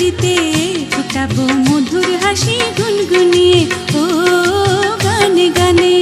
নদীতে ফোটাবো মধুর হাসি গুনগুনিয়ে ও গানে গানে।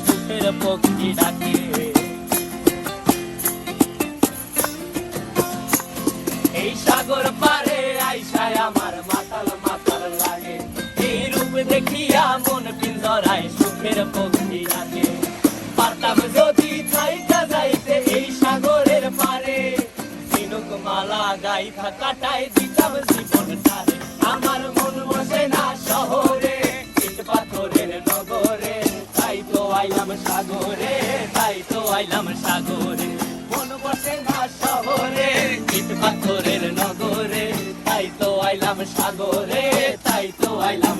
সুখের পক্ষী ডাকে এই সাগর পারে আইসায় আমার মাতাল মাতাল লাগে এই রূপ দেখিয়া মন পিঞ্জরায় সুখের পক্ষী ডাকে পারতাম যদি থাইকা যাইতে এই সাগরের পারে দিনুক মালা গাইথা কাটায় দিতাম জীবনটারে আমার মন বসে না শহরে ইট পাথরের নগরে তাই তো আইলাম সাগরে তাই তো আইলাম সাগরে মন বসে না শহরে ইট পাথরের নগরে তাই তো আইলাম সাগরে তাই তো আইলাম